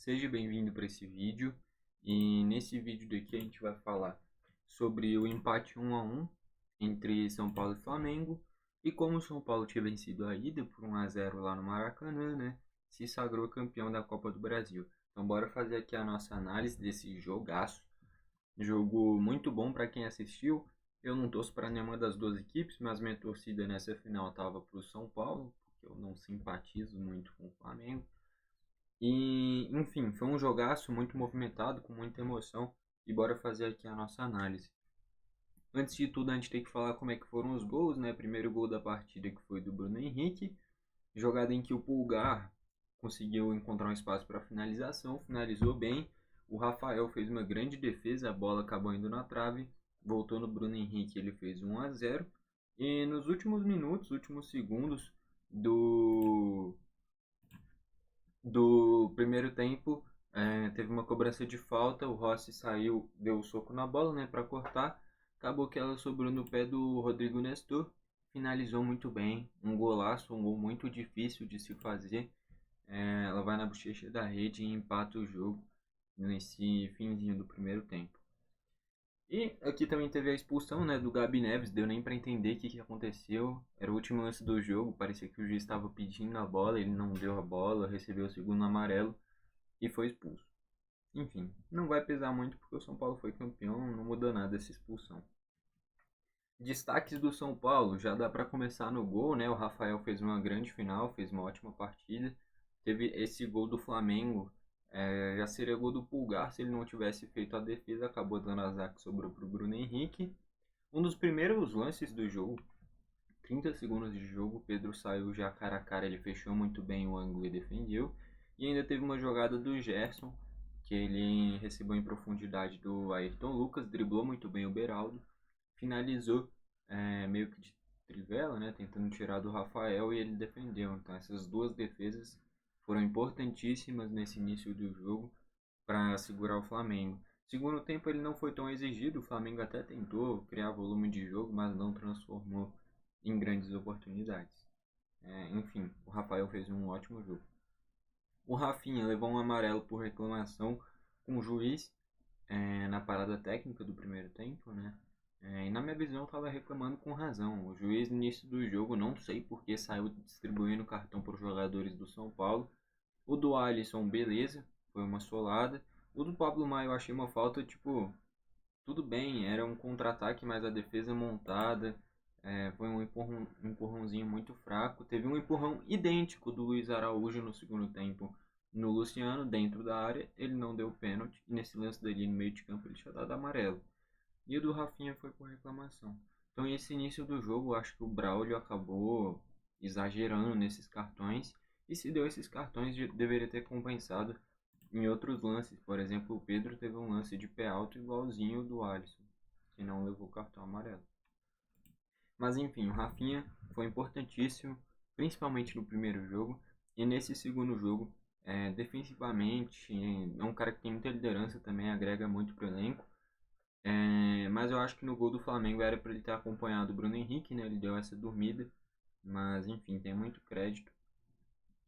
Seja bem-vindo para esse vídeo. E nesse vídeo daqui a gente vai falar sobre o empate 1-1 entre São Paulo e Flamengo e como o São Paulo tinha vencido a ida por 1-0 lá no Maracanã, né? Se sagrou campeão da Copa do Brasil. Então bora fazer aqui a nossa análise desse jogaço. Jogo muito bom para quem assistiu. Eu não torço para nenhuma das duas equipes, mas minha torcida nessa final estava para o São Paulo, porque eu não simpatizo muito com o Flamengo. E, enfim, foi um jogaço muito movimentado, com muita emoção. E bora fazer aqui a nossa análise. Antes de tudo, a gente tem que falar como é que foram os gols, né? Primeiro gol da partida que foi do Bruno Henrique, jogada em que o Pulgar conseguiu encontrar um espaço para finalização, finalizou bem. O Rafael fez uma grande defesa, a bola acabou indo na trave, voltou no Bruno Henrique, ele fez 1-0. E nos últimos minutos, últimos segundos do primeiro tempo, teve uma cobrança de falta, o Rossi saiu, deu o soco na bola, né, para cortar, acabou que ela sobrou no pé do Rodrigo Nestor, finalizou muito bem, um golaço, um gol muito difícil de se fazer, ela vai na bochecha da rede e empata o jogo nesse finzinho do primeiro tempo. E aqui também teve a expulsão, né, do Gabi Neves, deu nem para entender o que aconteceu. Era o último lance do jogo, parecia que o juiz estava pedindo a bola, ele não deu a bola, recebeu o segundo amarelo e foi expulso. Enfim, não vai pesar muito porque o São Paulo foi campeão, não muda nada essa expulsão. Destaques do São Paulo, já dá para começar no gol, né? O Rafael fez uma grande final, fez uma ótima partida. Teve esse gol do Flamengo, já seria gol do Pulgar se ele não tivesse feito a defesa, acabou dando azar que sobrou para o Bruno Henrique. Um dos primeiros lances do jogo, 30 segundos de jogo, o Pedro saiu já cara a cara, ele fechou muito bem o ângulo e defendeu. E ainda teve uma jogada do Gerson, que ele recebeu em profundidade do Ayrton Lucas, driblou muito bem o Beraldo, finalizou meio que de trivela, né, tentando tirar do Rafael e ele defendeu. Então essas duas defesas foram importantíssimas nesse início do jogo para segurar o Flamengo. Segundo tempo ele não foi tão exigido, o Flamengo até tentou criar volume de jogo, mas não transformou em grandes oportunidades. Enfim, o Rafael fez um ótimo jogo. O Rafinha levou um amarelo por reclamação com o juiz na parada técnica do primeiro tempo, né? E na minha visão estava reclamando com razão. O juiz no início do jogo, não sei porque saiu distribuindo cartão para os jogadores do São Paulo. O do Alisson, beleza, foi uma solada. O do Pablo Maia eu achei uma falta, tipo, tudo bem, era um contra-ataque, mas a defesa montada, foi um empurrãozinho muito fraco. Teve um empurrão idêntico do Luiz Araújo no segundo tempo no Luciano, dentro da área. Ele não deu pênalti, e nesse lance dele no meio de campo ele tinha dado amarelo. E o do Rafinha foi por reclamação. Então, esse início do jogo, eu acho que o Braulio acabou exagerando nesses cartões. E se deu esses cartões, deveria ter compensado em outros lances. Por exemplo, o Pedro teve um lance de pé alto igualzinho do Alisson, que não levou cartão amarelo. Mas enfim, o Rafinha foi importantíssimo, principalmente no primeiro jogo. E nesse segundo jogo, defensivamente, é um cara que tem muita liderança também, agrega muito pro elenco. Mas eu acho que no gol do Flamengo era para ele ter acompanhado o Bruno Henrique, né? Ele deu essa dormida. Mas enfim, tem muito crédito.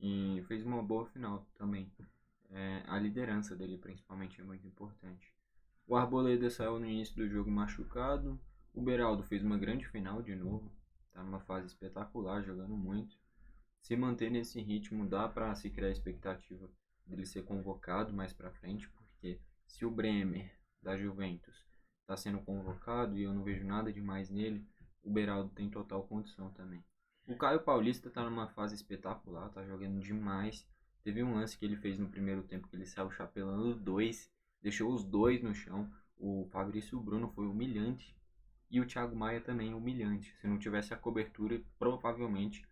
E fez uma boa final também. A liderança dele principalmente é muito importante. O Arboleda saiu no início do jogo machucado. O Beraldo fez uma grande final de novo. Tá numa fase espetacular, jogando muito. Se manter nesse ritmo, dá para se criar a expectativa dele ser convocado mais para frente, porque se o Bremer da Juventus está sendo convocado e eu não vejo nada demais nele, o Beraldo tem total condição também. O Caio Paulista está numa fase espetacular, tá jogando demais. Teve um lance que ele fez no primeiro tempo que ele saiu chapelando dois, deixou os dois no chão. O Fabrício Bruno foi humilhante e o Thiago Maia também humilhante. Se não tivesse a cobertura, provavelmente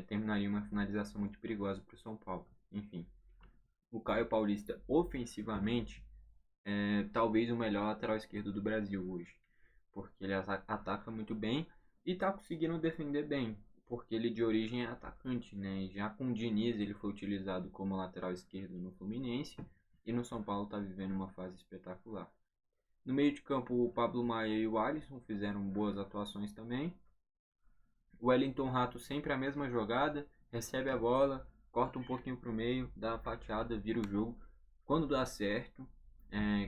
terminaria uma finalização muito perigosa para o São Paulo. Enfim, o Caio Paulista ofensivamente talvez o melhor lateral esquerdo do Brasil hoje, porque ele ataca muito bem e está conseguindo defender bem, porque ele de origem é atacante, né? E já com o Diniz ele foi utilizado como lateral esquerdo no Fluminense e no São Paulo está vivendo uma fase espetacular. No meio de campo, o Pablo Maia e o Alisson fizeram boas atuações também. O Wellington Rato sempre a mesma jogada, recebe a bola, corta um pouquinho para o meio, dá a fatiada, vira o jogo. Quando dá certo,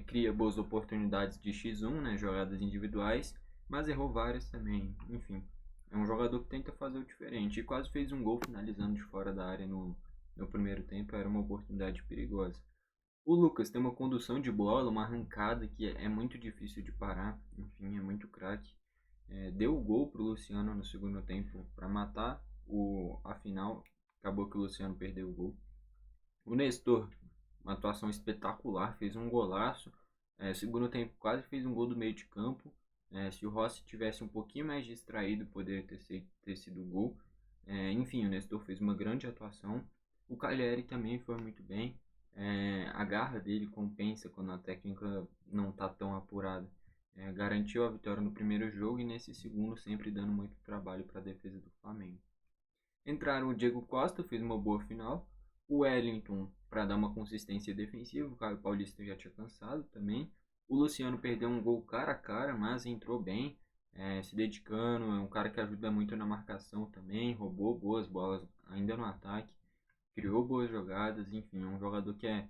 cria boas oportunidades de X1, né, jogadas individuais, mas errou várias também. Enfim, é um jogador que tenta fazer o diferente e quase fez um gol finalizando de fora da área no primeiro tempo. Era uma oportunidade perigosa. O Lucas tem uma condução de bola, uma arrancada que é muito difícil de parar. Enfim, é muito craque. Deu o gol para o Luciano no segundo tempo para matar a final. Acabou que o Luciano perdeu o gol. O Nestor, uma atuação espetacular, fez um golaço. Segundo tempo, quase fez um gol do meio de campo. Se o Rossi tivesse um pouquinho mais distraído, poderia ter sido gol. Enfim, o Nestor fez uma grande atuação. O Cagliari também foi muito bem. A garra dele compensa quando a técnica não está tão apurada. Garantiu a vitória no primeiro jogo e nesse segundo sempre dando muito trabalho para a defesa do Flamengo. Entraram o Diego Costa, fez uma boa final. O Wellington, para dar uma consistência defensiva, o Caio Paulista já tinha cansado também. O Luciano perdeu um gol cara a cara, mas entrou bem, se dedicando. É um cara que ajuda muito na marcação também, roubou boas bolas ainda no ataque, criou boas jogadas. Enfim, é um jogador que é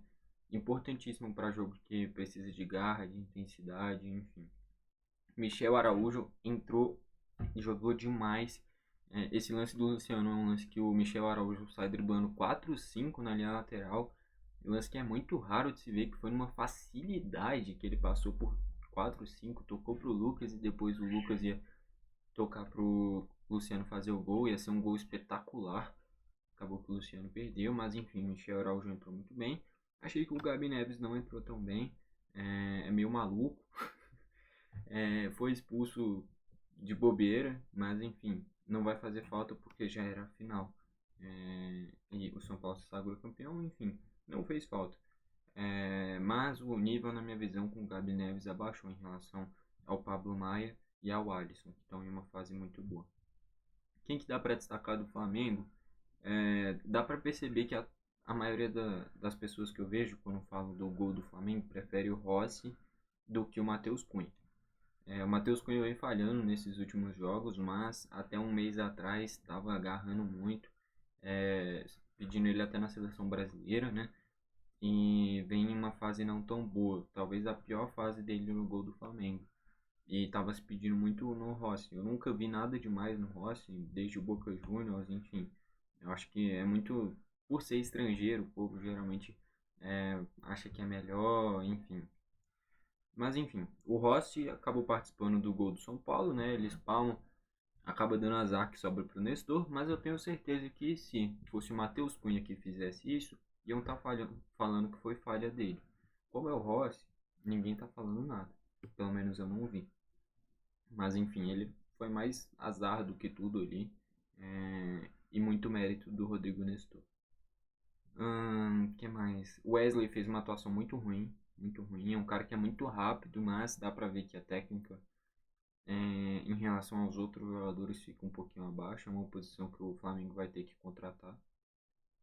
importantíssimo para jogo que precisa de garra, de intensidade, enfim. Michel Araújo entrou e jogou demais. Esse lance do Luciano é um lance que o Michel Araújo sai driblando 4-5 na linha lateral. Um lance que é muito raro de se ver, que foi numa facilidade que ele passou por 4-5, tocou pro Lucas e depois o Lucas ia tocar pro Luciano fazer o gol. Ia ser um gol espetacular. Acabou que o Luciano perdeu, mas enfim, o Michel Araújo entrou muito bem. Achei que o Gabi Neves não entrou tão bem. É meio maluco. Foi expulso de bobeira, mas enfim, não vai fazer falta porque já era a final. E o São Paulo se sagrou campeão, enfim, não fez falta. Mas o nível, na minha visão, com o Gabi Neves abaixou em relação ao Pablo Maia e ao Alisson, que estão em uma fase muito boa. Quem que dá para destacar do Flamengo? Dá para perceber que a maioria das pessoas que eu vejo quando falo do gol do Flamengo prefere o Rossi do que o Matheus Cunha. O Matheus Cunha vem falhando nesses últimos jogos, mas até um mês atrás estava agarrando muito, pedindo ele até na seleção brasileira, né? E vem em uma fase não tão boa, talvez a pior fase dele no gol do Flamengo. E estava se pedindo muito no Rossi. Eu nunca vi nada demais no Rossi, desde o Boca Juniors, enfim. Eu acho que é muito, por ser estrangeiro, o povo geralmente acha que é melhor, enfim. Mas enfim, o Rossi acabou participando do gol do São Paulo, né? Eles palmam, acaba dando azar que sobra pro Nestor, mas eu tenho certeza que se fosse o Matheus Cunha que fizesse isso, iam estar falando que foi falha dele. Como é o Rossi, ninguém tá falando nada. Pelo menos eu não vi. Mas enfim, ele foi mais azar do que tudo ali. E muito mérito do Rodrigo Nestor. Que mais? O Wesley fez uma atuação muito ruim. Muito ruim. É um cara que é muito rápido, mas dá pra ver que a técnica em relação aos outros jogadores fica um pouquinho abaixo. É uma posição que o Flamengo vai ter que contratar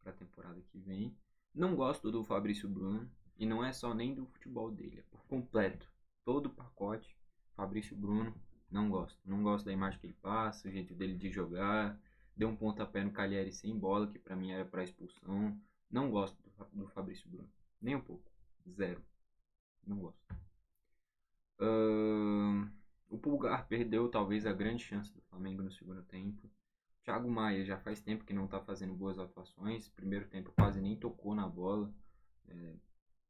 para a temporada que vem. Não gosto do Fabrício Bruno. E não é só nem do futebol dele, é por completo. Todo o pacote. Fabrício Bruno, não gosto. Não gosto da imagem que ele passa, o jeito dele de jogar. Deu um pontapé no Cagliari sem bola, que pra mim era pra expulsão. Não gosto do Fabrício Bruno. Nem um pouco. Zero. Não gosto. O Pulgar perdeu talvez a grande chance do Flamengo no segundo tempo. Thiago Maia já faz tempo que não está fazendo boas atuações. Primeiro tempo quase nem tocou na bola.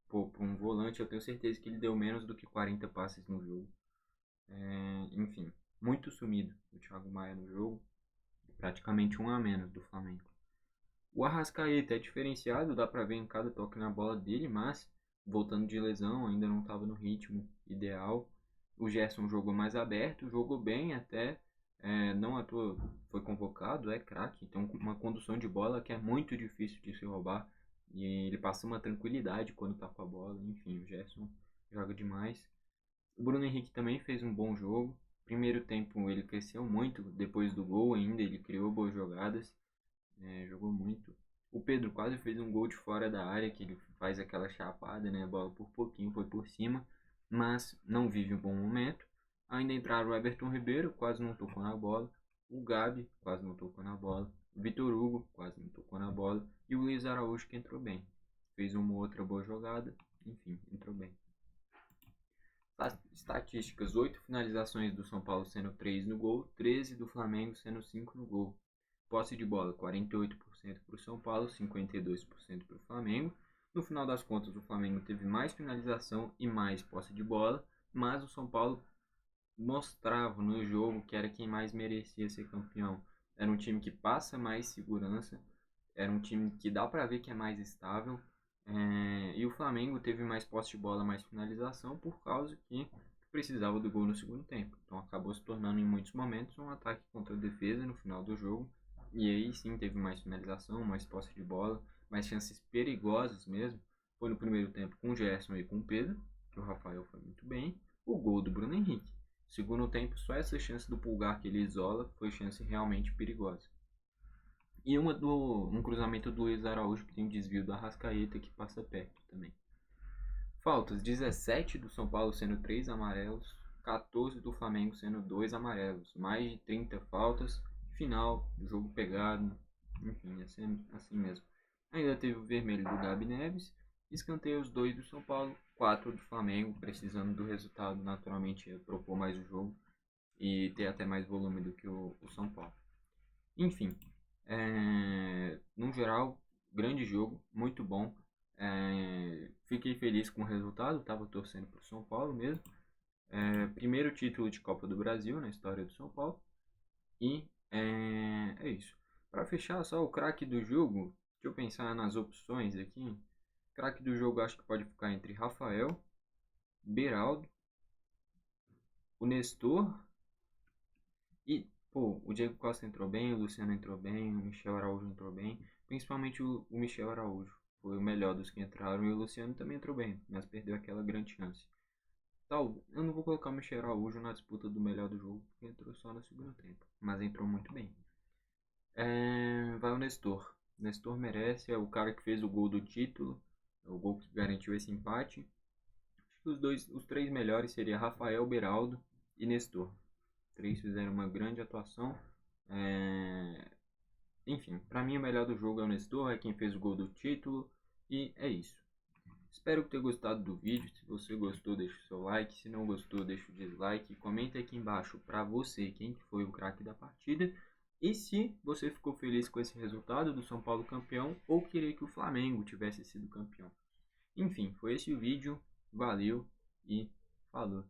Para um volante, eu tenho certeza que ele deu menos do que 40 passes no jogo. Enfim, muito sumido o Thiago Maia no jogo. Praticamente um a menos do Flamengo. O Arrascaeta é diferenciado, dá para ver em cada toque na bola dele, mas voltando de lesão, ainda não estava no ritmo ideal. O Gerson jogou mais aberto, jogou bem até, não à toa foi convocado, é craque, tem uma condução de bola que é muito difícil de se roubar e ele passa uma tranquilidade quando tá com a bola. Enfim, o Gerson joga demais. O Bruno Henrique também fez um bom jogo. Primeiro tempo ele cresceu muito, depois do gol ainda, ele criou boas jogadas, jogou muito. O Pedro quase fez um gol de fora da área, que ele faz aquela chapada, né? A bola por pouquinho foi por cima, mas não vive um bom momento. Ainda entraram o Everton Ribeiro, quase não tocou na bola. O Gabi quase não tocou na bola. O Vitor Hugo quase não tocou na bola. E o Luiz Araújo, que entrou bem. fez uma ou outra boa jogada, enfim, entrou bem. Estatísticas: 8 finalizações do São Paulo sendo 3 no gol, 13 do Flamengo sendo 5 no gol. Posse de bola: 48% para o São Paulo, 52% para o Flamengo. No final das contas, o Flamengo teve mais finalização e mais posse de bola, mas o São Paulo mostrava no jogo que era quem mais merecia ser campeão. Era um time que passa mais segurança, era um time que dá para ver que é mais estável. E o Flamengo teve mais posse de bola, mais finalização, por causa que precisava do gol no segundo tempo. Então acabou se tornando em muitos momentos um ataque contra a defesa no final do jogo. E aí sim teve mais finalização, mais posse de bola, mais chances perigosas mesmo. Foi no primeiro tempo com o Gerson e com o Pedro, que o Rafael foi muito bem. O gol do Bruno Henrique. Segundo tempo, só essa chance do Pulgar que ele isola foi chance realmente perigosa. E um cruzamento do Luiz Araújo, que tem um desvio do Arrascaeta, que passa perto também. Faltas: 17 do São Paulo sendo 3 amarelos, 14 do Flamengo sendo 2 amarelos. Mais de 30 faltas, final, jogo pegado, enfim, assim mesmo. Ainda teve o vermelho do Gabi Neves, escanteios 2 do São Paulo, 4 do Flamengo, precisando do resultado, naturalmente propor mais o jogo e ter até mais volume do que o São Paulo. Enfim, no geral, grande jogo, muito bom. Fiquei feliz com o resultado, estava torcendo para o São Paulo mesmo. Primeiro título de Copa do Brasil na história do São Paulo. E é isso. Para fechar, só o craque do jogo, deixa eu pensar nas opções aqui. Craque do jogo acho que pode ficar entre Rafael, Beraldo, o Nestor e o Diego Costa entrou bem, o Luciano entrou bem, o Michel Araújo entrou bem. Principalmente o Michel Araújo foi o melhor dos que entraram e o Luciano também entrou bem, mas perdeu aquela grande chance. Eu não vou colocar o Michel Araújo na disputa do melhor do jogo, porque entrou só no segundo tempo, mas entrou muito bem. Vai o Nestor. Nestor merece, é o cara que fez o gol do título, é o gol que garantiu esse empate. Acho que os três melhores seriam Rafael, Beraldo e Nestor. Três fizeram uma grande atuação. Enfim, para mim o melhor do jogo é o Nestor, é quem fez o gol do título. E é isso. Espero que tenha gostado do vídeo. Se você gostou, deixa o seu like. Se não gostou, deixa o dislike. Comenta aqui embaixo para você quem foi o craque da partida. E se você ficou feliz com esse resultado do São Paulo campeão ou queria que o Flamengo tivesse sido campeão. Enfim, foi esse o vídeo. Valeu e falou.